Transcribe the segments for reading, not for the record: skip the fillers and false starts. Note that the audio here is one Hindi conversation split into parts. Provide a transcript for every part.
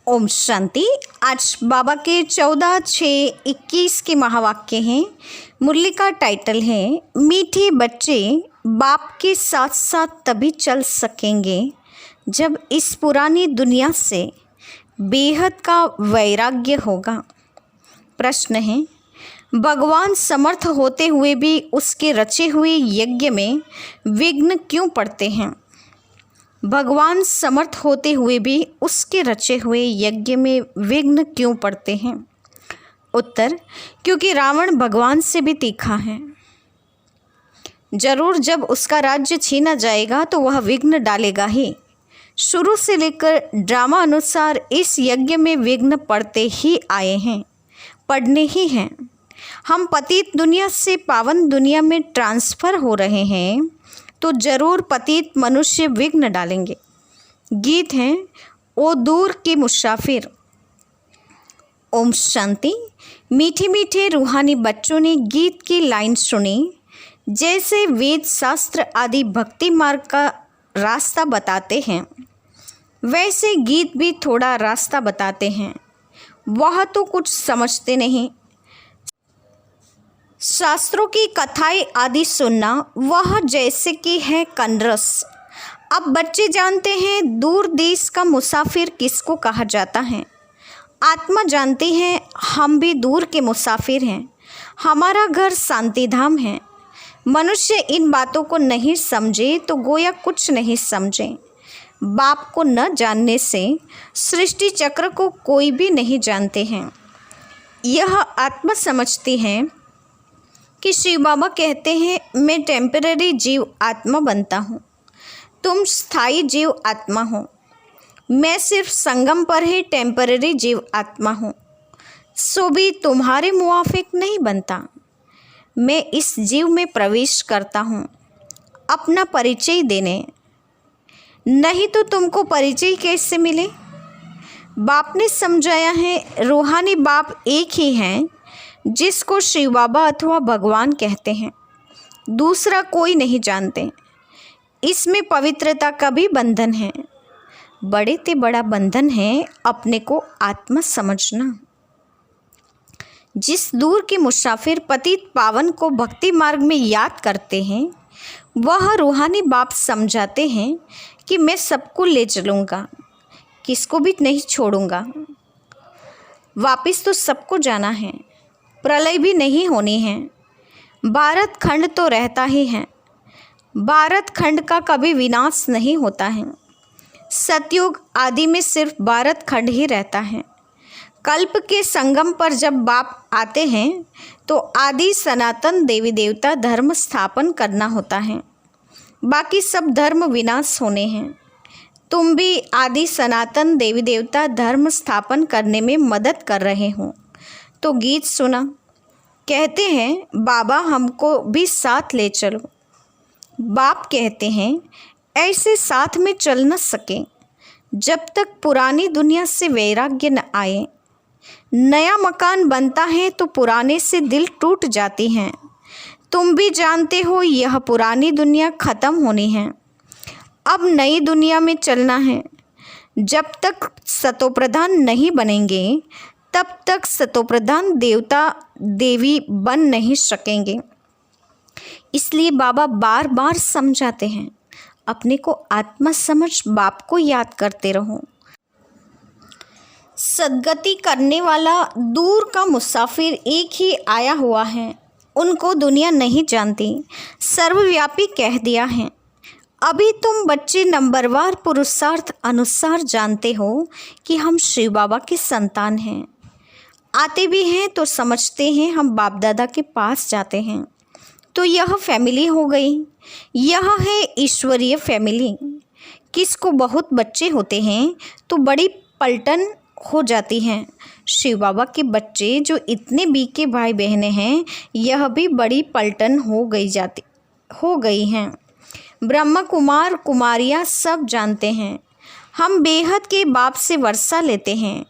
ओम शांति। आज बाबा के 14/6/21 के महावाक्य हैं। मुरली का टाइटल है मीठे बच्चे बाप के साथ साथ तभी चल सकेंगे जब इस पुरानी दुनिया से बेहद का वैराग्य होगा। प्रश्न है, भगवान समर्थ होते हुए भी उसके रचे हुए यज्ञ में विघ्न क्यों पड़ते हैं? भगवान समर्थ होते हुए भी उसके रचे हुए यज्ञ में विघ्न क्यों पड़ते हैं? उत्तर, क्योंकि रावण भगवान से भी तीखा है। जरूर जब उसका राज्य छीना जाएगा तो वह विघ्न डालेगा ही। शुरू से लेकर ड्रामा अनुसार इस यज्ञ में विघ्न पड़ते ही आए हैं, पड़ने ही हैं। हम पतित दुनिया से पावन दुनिया में ट्रांसफ़र हो रहे हैं तो जरूर पतित मनुष्य विघ्न डालेंगे। गीत हैं ओ दूर के मुसाफिर। ओम शांति। मीठे मीठे रूहानी बच्चों ने गीत की लाइन सुनी। जैसे वेद शास्त्र आदि भक्ति मार्ग का रास्ता बताते हैं, वैसे गीत भी थोड़ा रास्ता बताते हैं। वह तो कुछ समझते नहीं। शास्त्रों की कथाएं आदि सुनना वह जैसे कि है कनरस। अब बच्चे जानते हैं दूर देश का मुसाफिर किसको कहा जाता है। आत्मा जानती है हम भी दूर के मुसाफिर हैं, हमारा घर शांति धाम है। मनुष्य इन बातों को नहीं समझे तो गोया कुछ नहीं समझे। बाप को न जानने से सृष्टि चक्र को कोई भी नहीं जानते हैं। यह आत्मा समझती है कि शिव बाबा कहते हैं मैं टेम्पररी जीव आत्मा बनता हूँ, तुम स्थायी जीव आत्मा हो। मैं सिर्फ संगम पर ही टेम्पररी जीव आत्मा हूँ, सो भी तुम्हारे मुवाफिक नहीं बनता। मैं इस जीव में प्रवेश करता हूँ अपना परिचय देने, नहीं तो तुमको परिचय कैसे मिले। बाप ने समझाया है रूहानी बाप एक ही हैं जिसको शिव बाबा अथवा भगवान कहते हैं, दूसरा कोई नहीं जानते। इसमें पवित्रता का भी बंधन है। बड़े ते बड़ा बंधन है अपने को आत्मा समझना। जिस दूर के मुसाफिर पतित पावन को भक्ति मार्ग में याद करते हैं, वह रूहानी बाप समझाते हैं कि मैं सबको ले चलूँगा, किसको भी नहीं छोड़ूंगा। वापिस तो सबको जाना है, प्रलय भी नहीं होनी है। भारत खंड तो रहता ही है, भारत खंड का कभी विनाश नहीं होता है। सतयुग आदि में सिर्फ भारत खंड ही रहता है। कल्प के संगम पर जब बाप आते हैं तो आदि सनातन देवी देवता धर्म स्थापन करना होता है, बाकी सब धर्म विनाश होने हैं। तुम भी आदि सनातन देवी देवता धर्म स्थापन करने में मदद कर रहे हो। तो गीत सुना, कहते हैं बाबा हमको भी साथ ले चलो। बाप कहते हैं ऐसे साथ में चल न सके जब तक पुरानी दुनिया से वैराग्य न आए। नया मकान बनता है तो पुराने से दिल टूट जाती हैं। तुम भी जानते हो यह पुरानी दुनिया ख़त्म होनी है, अब नई दुनिया में चलना है। जब तक सतोप्रधान नहीं बनेंगे तब तक सतोप्रधान देवता देवी बन नहीं सकेंगे। इसलिए बाबा बार बार समझाते हैं अपने को आत्मा समझ बाप को याद करते रहो। सद्गति करने वाला दूर का मुसाफिर एक ही आया हुआ है, उनको दुनिया नहीं जानती, सर्वव्यापी कह दिया है। अभी तुम बच्चे नंबरवार पुरुषार्थ अनुसार जानते हो कि हम शिव बाबा के संतान हैं। आते भी हैं तो समझते हैं हम बाप दादा के पास जाते हैं, तो यह फैमिली हो गई। यह है ईश्वरीय फैमिली। किसको बहुत बच्चे होते हैं तो बड़ी पलटन हो जाती हैं। शिव बाबा के बच्चे जो इतने बीके भाई बहनें हैं, यह भी बड़ी पलटन हो गई हैं। ब्रह्मा कुमार कुमारियाँ सब जानते हैं हम बेहद के बाप से वर्षा लेते हैं।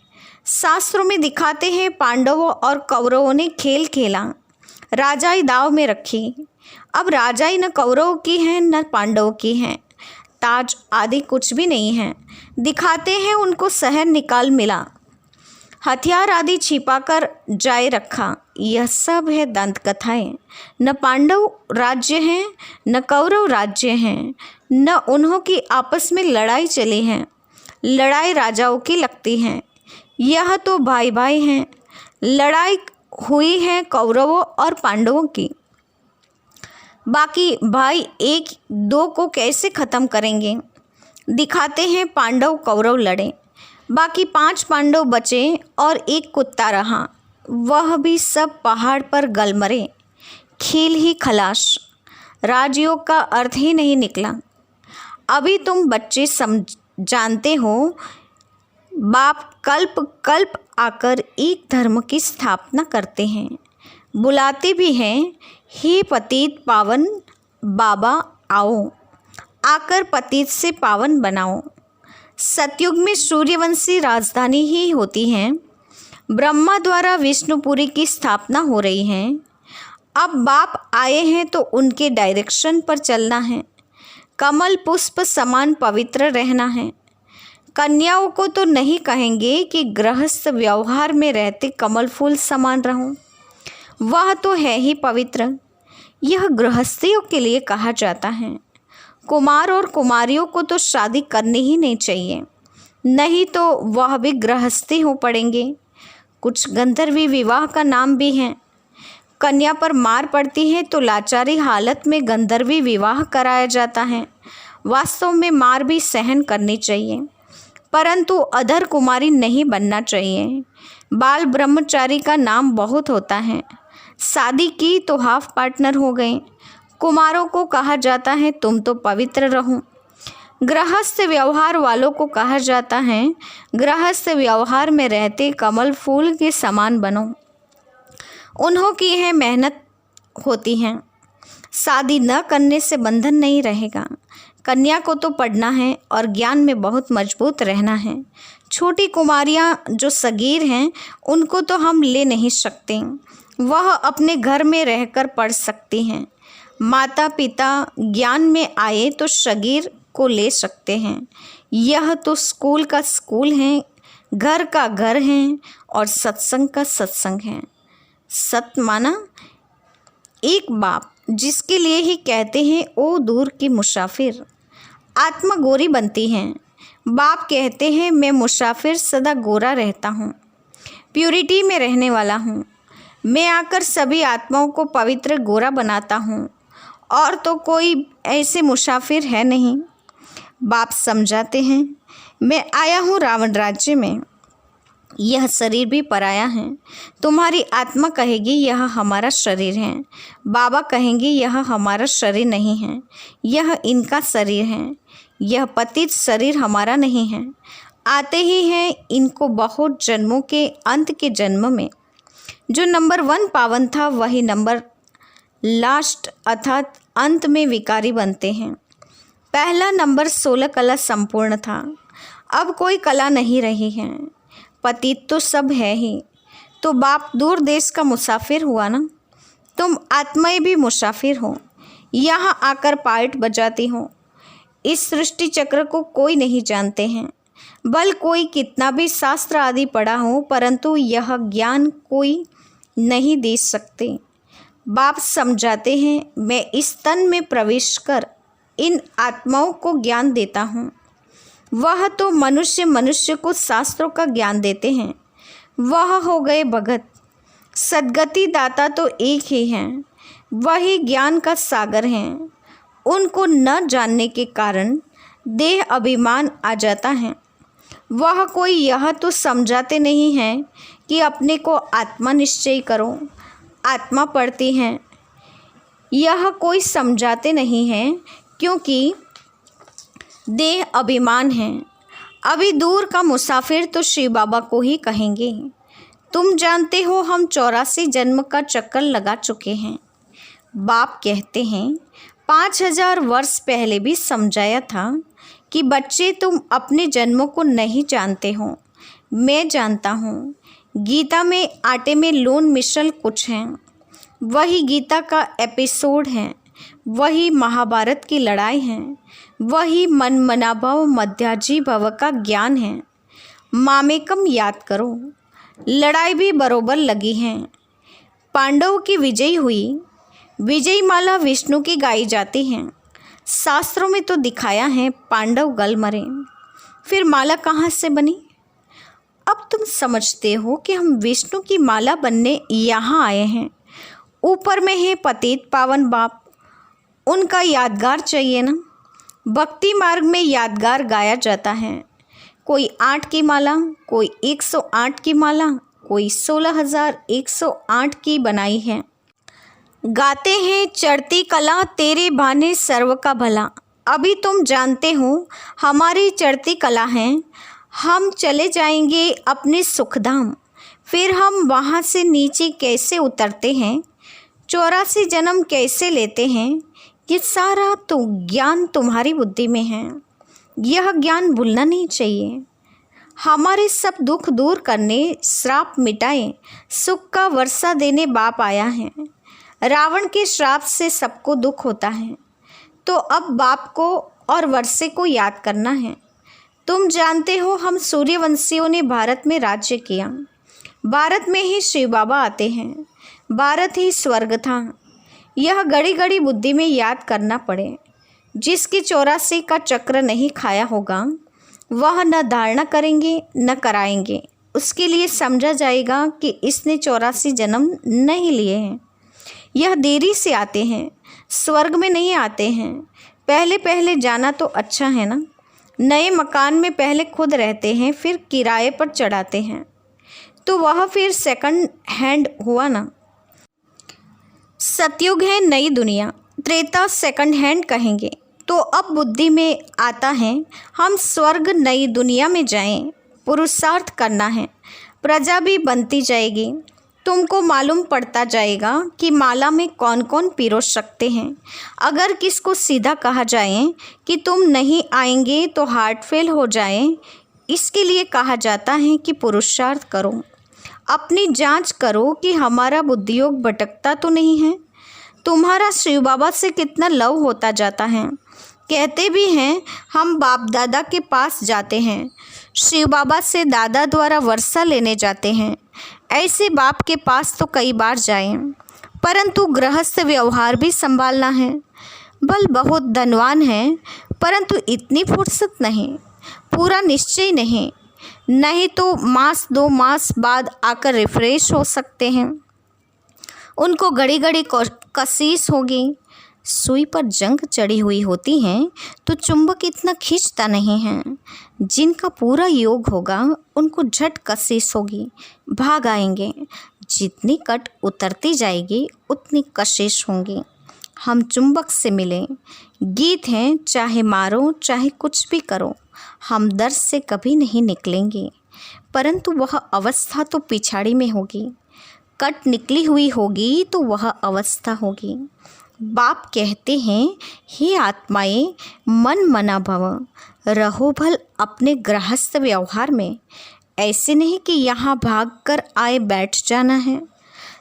शास्त्रों में दिखाते हैं पांडवों और कौरवों ने खेल खेला, राजाई दाव में रखी। अब राजाई न कौरवों की है न पांडवों की है, ताज आदि कुछ भी नहीं है। दिखाते हैं उनको शहर निकाल मिला, हथियार आदि छिपाकर जाए रखा। यह सब है दंत कथाएं। न पांडव राज्य हैं न कौरव राज्य हैं, न उन्हों की आपस में लड़ाई चली है। लड़ाई राजाओं की लगती है। यह तो भाई भाई हैं। लड़ाई हुई है कौरवों और पांडवों की। बाकी भाई एक दो को कैसे ख़त्म करेंगे। दिखाते हैं पांडव कौरव लड़े, बाकी 5 पांडव बचे और एक कुत्ता रहा, वह भी सब पहाड़ पर गल मरे। खेल ही खलास, राजयोग का अर्थ ही नहीं निकला। अभी तुम बच्चे जानते हो, बाप कल्प कल्प आकर एक धर्म की स्थापना करते हैं। बुलाते भी हैं, हे पतित पावन बाबा आओ, आकर पतित से पावन बनाओ। सतयुग में सूर्यवंशी राजधानी ही होती है। ब्रह्मा द्वारा विष्णुपुरी की स्थापना हो रही है। अब बाप आए हैं तो उनके डायरेक्शन पर चलना है। कमल पुष्प समान पवित्र रहना है। कन्याओं को तो नहीं कहेंगे कि गृहस्थ व्यवहार में रहते कमल फूल समान रहो, वह तो है ही पवित्र। यह गृहस्थियों के लिए कहा जाता है। कुमार और कुमारियों को तो शादी करनी ही नहीं चाहिए, नहीं तो वह भी गृहस्थी हो पड़ेंगे। कुछ गंधर्वी विवाह का नाम भी है। कन्या पर मार पड़ती है तो लाचारी हालत में गंधर्वी विवाह कराया जाता है। वास्तव में मार भी सहन करनी चाहिए, परंतु अधर कुमारी नहीं बनना चाहिए। बाल ब्रह्मचारी का नाम बहुत होता है। शादी की तो हाफ पार्टनर हो गए। कुमारों को कहा जाता है तुम तो पवित्र रहो। गृहस्थ व्यवहार वालों को कहा जाता है गृहस्थ व्यवहार में रहते कमल फूल के समान बनो। उन्हों की है मेहनत होती है। शादी न करने से बंधन नहीं रहेगा। कन्या को तो पढ़ना है और ज्ञान में बहुत मजबूत रहना है। छोटी कुमारियाँ जो सगीर हैं उनको तो हम ले नहीं सकते, वह अपने घर में रहकर पढ़ सकती हैं। माता पिता ज्ञान में आए तो सगीर को ले सकते हैं। यह तो स्कूल का स्कूल है, घर का घर है और सत्संग का सत्संग है। सत माना एक बाप, जिसके लिए ही कहते हैं ओ दूर की मुसाफिर। आत्मा गोरी बनती है। बाप कहते हैं मैं मुसाफिर सदा गोरा रहता हूँ, प्यूरिटी में रहने वाला हूँ। मैं आकर सभी आत्माओं को पवित्र गोरा बनाता हूँ, और तो कोई ऐसे मुसाफिर है नहीं। बाप समझाते हैं मैं आया हूँ रावण राज्य में, यह शरीर भी पराया है। तुम्हारी आत्मा कहेगी यह हमारा शरीर है। बाबा कहेंगे यह हमारा शरीर नहीं है, यह इनका शरीर है। यह पतित शरीर हमारा नहीं है। आते ही हैं इनको बहुत जन्मों के अंत के जन्म में। जो नंबर 1 पावन था वही नंबर लास्ट अर्थात अंत में विकारी बनते हैं। पहला नंबर 16 कला संपूर्ण था, अब कोई कला नहीं रही है। पतित तो सब है ही। तो बाप दूर देश का मुसाफिर हुआ ना। तुम आत्माएं भी मुसाफिर हो, यहाँ आकर पार्ट बजाती हो। इस सृष्टि चक्र को कोई नहीं जानते हैं। बल कोई कितना भी शास्त्र आदि पढ़ा हो, परंतु यह ज्ञान कोई नहीं दे सकते। बाप समझाते हैं मैं इस तन में प्रवेश कर इन आत्माओं को ज्ञान देता हूँ। वह तो मनुष्य को शास्त्रों का ज्ञान देते हैं, वह हो गए भगत। सद्गति दाता तो एक ही हैं, वही ज्ञान का सागर हैं। उनको न जानने के कारण देह अभिमान आ जाता है। वह कोई यह तो समझाते नहीं हैं कि अपने को आत्मा निश्चय करो, आत्मा पढ़ती हैं। यह कोई समझाते नहीं हैं क्योंकि देह अभिमान है। अभी दूर का मुसाफिर तो शिव बाबा को ही कहेंगे। तुम जानते हो हम 84 जन्म का चक्कर लगा चुके हैं। बाप कहते हैं 5000 वर्ष पहले भी समझाया था कि बच्चे तुम अपने जन्मों को नहीं जानते हो, मैं जानता हूँ। गीता में आटे में लून मिसल कुछ है, वही गीता का एपिसोड है। वही महाभारत की लड़ाई है, वही मन मनाभव मध्याजी भव का ज्ञान है। मामेकम याद करो, लड़ाई भी बरोबर लगी है। पांडवों की विजय हुई, विजय माला विष्णु की गाई जाती है। शास्त्रों में तो दिखाया है पांडव गल मरे, फिर माला कहाँ से बनी? अब तुम समझते हो कि हम विष्णु की माला बनने यहाँ आए हैं। ऊपर में है पतित पावन बाप, उनका यादगार चाहिए ना। भक्ति मार्ग में यादगार गाया जाता है। कोई 8 की माला, कोई 108 की माला, कोई 16,108 की बनाई है। गाते हैं चढ़ती कला तेरे भाने सर्व का भला। अभी तुम जानते हो हमारी चढ़ती कला है। हम चले जाएंगे अपने सुखधाम, फिर हम वहाँ से नीचे कैसे उतरते हैं, 84 जन्म कैसे लेते हैं, ये सारा तो ज्ञान तुम्हारी बुद्धि में है। यह ज्ञान भूलना नहीं चाहिए। हमारे सब दुख दूर करने, श्राप मिटाए, सुख का वर्षा देने बाप आया है। रावण के श्राप से सबको दुख होता है, तो अब बाप को और वर्षे को याद करना है। तुम जानते हो हम सूर्यवंशियों ने भारत में राज्य किया। भारत में ही शिव बाबा आते हैं। भारत ही स्वर्ग था। यह घड़ी घड़ी बुद्धि में याद करना पड़े। जिसकी 84 का चक्र नहीं खाया होगा वह न धारणा करेंगे न कराएंगे। उसके लिए समझा जाएगा कि इसने 84 जन्म नहीं लिए हैं। यह देरी से आते हैं, स्वर्ग में नहीं आते हैं। पहले पहले जाना तो अच्छा है ना। नए मकान में पहले खुद रहते हैं, फिर किराए पर चढ़ाते हैं, तो वह फिर सेकंड हैंड हुआ ना। सतयुग है नई दुनिया, त्रेता सेकंड हैंड कहेंगे। तो अब बुद्धि में आता है हम स्वर्ग नई दुनिया में जाएं। पुरुषार्थ करना है, प्रजा भी बनती जाएगी। तुमको मालूम पड़ता जाएगा कि माला में कौन कौन पिरोस सकते हैं। अगर किसको सीधा कहा जाए कि तुम नहीं आएंगे तो हार्ट फेल हो जाए, इसके लिए कहा जाता है कि पुरुषार्थ करो। अपनी जांच करो कि हमारा बुद्धियोग भटकता तो नहीं है। तुम्हारा शिव बाबा से कितना लव होता जाता है। कहते भी हैं हम बाप दादा के पास जाते हैं, शिव बाबा से दादा द्वारा वर्षा लेने जाते हैं। ऐसे बाप के पास तो कई बार जाएं, परंतु गृहस्थ व्यवहार भी संभालना है। बल बहुत धनवान है, परंतु इतनी फुर्सत नहीं, पूरा निश्चय नहीं। नहीं तो मास 2 मास बाद आकर रिफ्रेश हो सकते हैं। उनको घड़ी घड़ी कशीश होगी। सुई पर जंग चढ़ी हुई होती है तो चुंबक इतना खींचता नहीं है। जिनका पूरा योग होगा उनको झट कशिश होगी, भाग आएंगे। जितनी कट उतरती जाएगी उतनी कशिश होंगी। हम चुंबक से मिले। गीत हैं, चाहे मारो चाहे कुछ भी करो, हम दर्द से कभी नहीं निकलेंगे। परंतु वह अवस्था तो पिछाड़ी में होगी। कट निकली हुई होगी तो वह अवस्था होगी। बाप कहते हैं हे आत्माएं, मन मना भव, रहो भल अपने गृहस्थ व्यवहार में। ऐसे नहीं कि यहाँ भाग कर आए बैठ जाना है।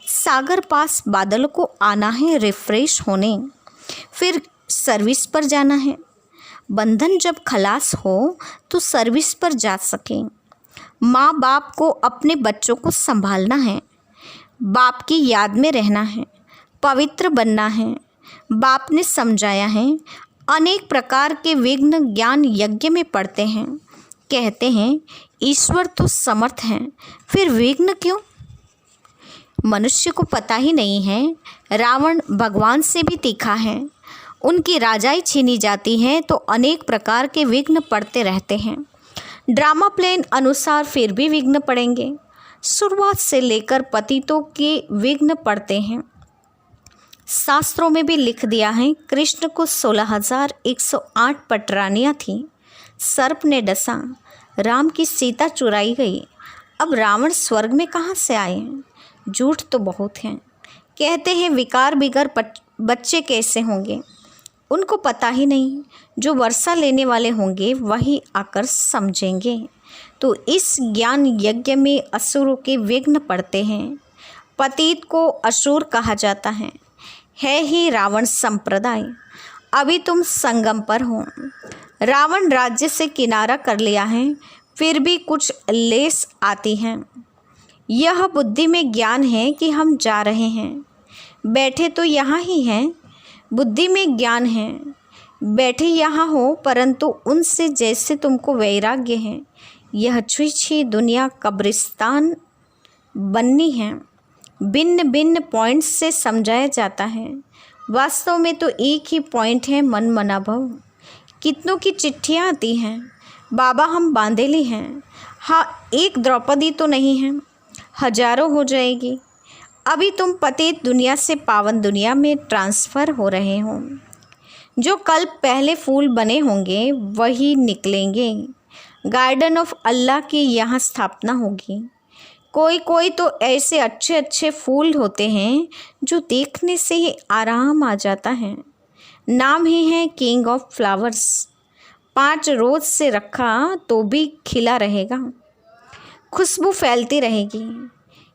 सागर पास बादल को आना है रिफ्रेश होने, फिर सर्विस पर जाना है। बंधन जब खलास हो तो सर्विस पर जा सकें। माँ बाप को अपने बच्चों को संभालना है, बाप की याद में रहना है, पवित्र बनना है। बाप ने समझाया है। अनेक प्रकार के विघ्न ज्ञान यज्ञ में पड़ते हैं। कहते हैं ईश्वर तो समर्थ हैं, फिर विघ्न क्यों? मनुष्य को पता ही नहीं है रावण भगवान से भी तीखा है। उनकी राजाई छीनी जाती है तो अनेक प्रकार के विघ्न पड़ते रहते हैं। ड्रामा प्लेन अनुसार फिर भी विघ्न पड़ेंगे। शुरुआत से लेकर पतितों के विघ्न पड़ते हैं। शास्त्रों में भी लिख दिया है कृष्ण को 16,108 पटरानियाँ थीं। सर्प ने डसा, राम की सीता चुराई गई। अब रावण स्वर्ग में कहाँ से आए हैं? झूठ तो बहुत हैं। कहते हैं विकार बिगर बच्चे कैसे होंगे, उनको पता ही नहीं। जो वर्षा लेने वाले होंगे वही आकर समझेंगे। तो इस ज्ञान यज्ञ में असुरों के विघ्न पड़ते हैं। पतित को असुर कहा जाता है। है ही रावण संप्रदाय, अभी तुम संगम पर हो। रावण राज्य से किनारा कर लिया है, फिर भी कुछ लेस आती हैं। यह बुद्धि में ज्ञान है कि हम जा रहे हैं, बैठे तो यहाँ ही हैं। बुद्धि में ज्ञान है, बैठे यहाँ हो, परंतु उनसे जैसे तुमको वैराग्य है। यह छुई दुनिया कब्रिस्तान बननी है। भिन्न भिन्न पॉइंट्स से समझाया जाता है, वास्तव में तो एक ही पॉइंट है, मन मना भव। कितनों की चिट्ठियाँ आती हैं, बाबा हम बांधेली हैं। हाँ, एक द्रौपदी तो नहीं है, हजारों हो जाएगी। अभी तुम पतित दुनिया से पावन दुनिया में ट्रांसफ़र हो रहे हो। जो कल पहले फूल बने होंगे वही निकलेंगे। गार्डन ऑफ अल्लाह की यहाँ स्थापना होगी। कोई कोई तो ऐसे अच्छे अच्छे फूल होते हैं जो देखने से ही आराम आ जाता है। नाम ही है किंग ऑफ फ्लावर्स। 5 रोज से रखा तो भी खिला रहेगा, खुशबू फैलती रहेगी।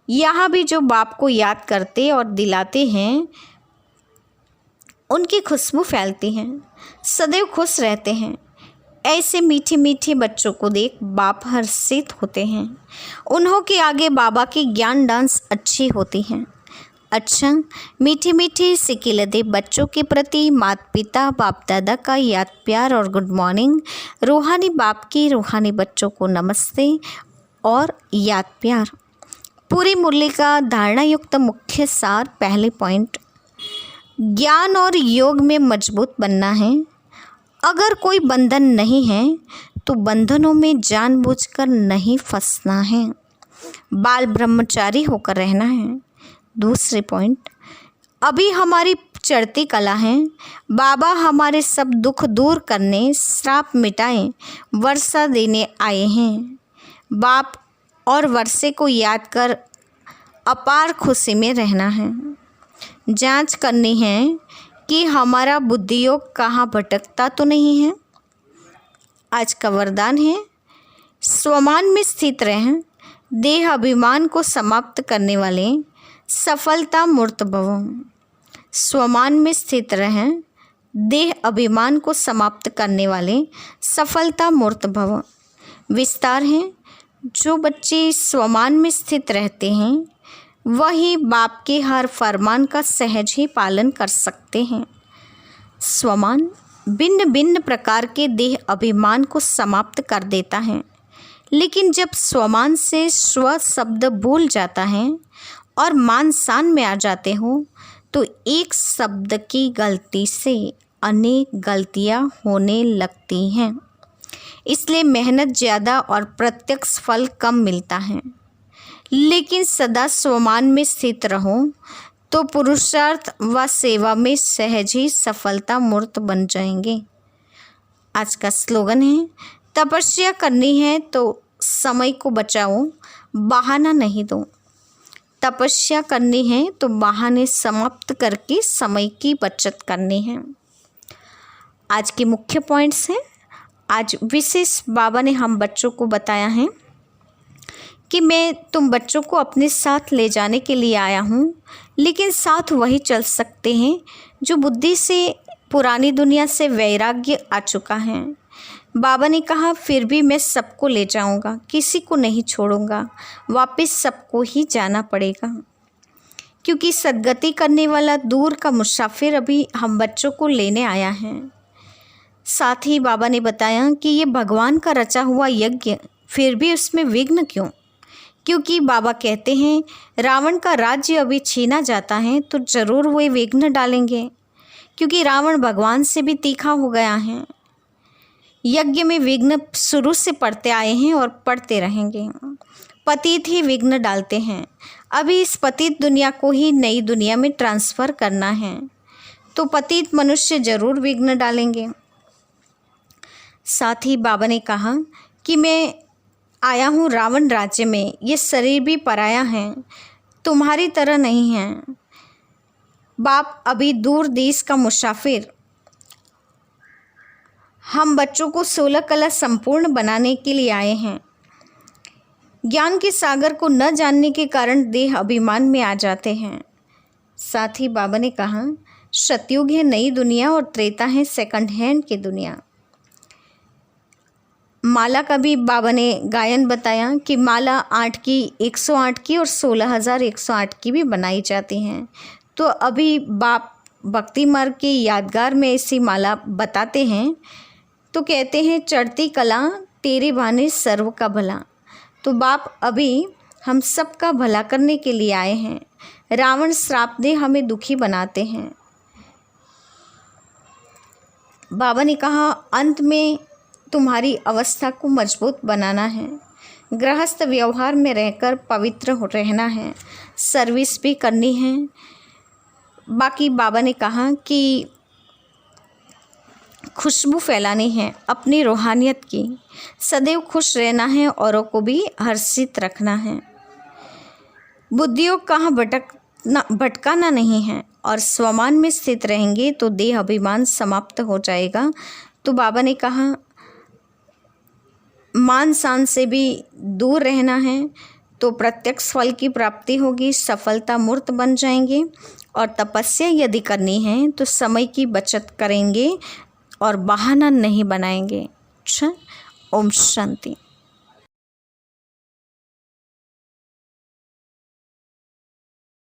यहाँ भी जो बाप को याद करते और दिलाते हैं उनकी खुशबू फैलती है, सदैव खुश रहते हैं। ऐसे मीठे मीठे बच्चों को देख बाप हर्षित होते हैं। उन्हों के आगे बाबा की ज्ञान डांस अच्छी होती है। अच्छा, मीठे मीठे सिकिलदे बच्चों के प्रति माता पिता बाप दादा का याद प्यार और गुड मॉर्निंग। रूहानी बाप की रूहानी बच्चों को नमस्ते और याद प्यार। पूरी मुरली का धारणा युक्त मुख्य सार। पहले पॉइंट, ज्ञान और योग में मजबूत बनना है। अगर कोई बंधन नहीं है तो बंधनों में जानबूझकर नहीं फंसना है, बाल ब्रह्मचारी होकर रहना है। दूसरे पॉइंट, अभी हमारी चढ़ती कला है। बाबा हमारे सब दुख दूर करने, श्राप मिटाएं, वर्षा देने आए हैं। बाप और वर्षे को याद कर अपार खुशी में रहना है। जांच करनी है कि हमारा बुद्धि योग कहाँ भटकता तो नहीं है। आज का वरदान है, स्वमान में स्थित रहें, देह अभिमान को समाप्त करने वाले सफलता मूर्त भव। स्वमान में स्थित रहें, देह अभिमान को समाप्त करने वाले सफलता मूर्त भव। विस्तार है, जो बच्चे स्वमान में स्थित रहते हैं वही बाप के हर फरमान का सहज ही पालन कर सकते हैं। स्वमान भिन्न भिन्न प्रकार के देह अभिमान को समाप्त कर देता है, लेकिन जब स्वमान से स्व शब्द भूल जाता है और मान सान में आ जाते हो तो एक शब्द की गलती से अनेक गलतियां होने लगती हैं। इसलिए मेहनत ज़्यादा और प्रत्यक्ष फल कम मिलता है। लेकिन सदा स्वमान में स्थित रहो तो पुरुषार्थ व सेवा में सहज ही सफलता मूर्त बन जाएंगे। आज का स्लोगन है, तपस्या करनी है तो समय को बचाओ, बहाना नहीं दो। तपस्या करनी है तो बहाने समाप्त करके समय की बचत करनी है। आज के मुख्य पॉइंट्स हैं। आज विशेष बाबा ने हम बच्चों को बताया है कि मैं तुम बच्चों को अपने साथ ले जाने के लिए आया हूँ, लेकिन साथ वही चल सकते हैं जो बुद्धि से पुरानी दुनिया से वैराग्य आ चुका है। बाबा ने कहा फिर भी मैं सबको ले जाऊँगा, किसी को नहीं छोड़ूंगा, वापस सबको ही जाना पड़ेगा, क्योंकि सद्गति करने वाला दूर का मुसाफिर अभी हम बच्चों को लेने आया है। साथ ही बाबा ने बताया कि ये भगवान का रचा हुआ यज्ञ, फिर भी उसमें विघ्न क्यों? क्योंकि बाबा कहते हैं रावण का राज्य अभी छीना जाता है तो ज़रूर वो विघ्न डालेंगे, क्योंकि रावण भगवान से भी तीखा हो गया है। यज्ञ में विघ्न शुरू से पड़ते आए हैं और पड़ते रहेंगे। पतित ही विघ्न डालते हैं। अभी इस पतित दुनिया को ही नई दुनिया में ट्रांसफ़र करना है, तो पतित मनुष्य ज़रूर विघ्न डालेंगे। साथ ही बाबा ने कहा कि मैं आया हूँ रावण राज्य में, ये शरीर भी पराया है, तुम्हारी तरह नहीं है। बाप अभी दूर देश का मुसाफिर, हम बच्चों को 16 कला संपूर्ण बनाने के लिए आए हैं। ज्ञान के सागर को न जानने के कारण देह अभिमान में आ जाते हैं। साथ ही बाबा ने कहा सतयुग है नई दुनिया और त्रेता है सेकंड हैंड की दुनिया। माला का भी बाबा ने गायन बताया कि माला 8 की 108 की और 16,108 की भी बनाई जाती हैं। तो अभी बाप भक्ति मार्ग के यादगार में ऐसी माला बताते हैं। तो कहते हैं चढ़ती कला तेरे भाने सर्व का भला। तो बाप अभी हम सब का भला करने के लिए आए हैं। रावण श्राप दे हमें दुखी बनाते हैं। बाबा ने कहा अंत में तुम्हारी अवस्था को मजबूत बनाना है, गृहस्थ व्यवहार में रहकर पवित्र रहना है, सर्विस भी करनी है। बाकी बाबा ने कहा कि खुशबू फैलानी है अपनी रूहानियत की, सदैव खुश रहना है, औरों को भी हर्षित रखना है। बुद्धियों कहाँ भटकाना नहीं है और स्वमान में स्थित रहेंगे तो देह अभिमान समाप्त हो जाएगा। तो बाबा ने कहा मान शान से भी दूर रहना है तो प्रत्यक्ष फल की प्राप्ति होगी, सफलता मूर्त बन जाएंगे। और तपस्या यदि करनी है तो समय की बचत करेंगे और बहाना नहीं बनाएंगे। अच्छा, ओम शांति।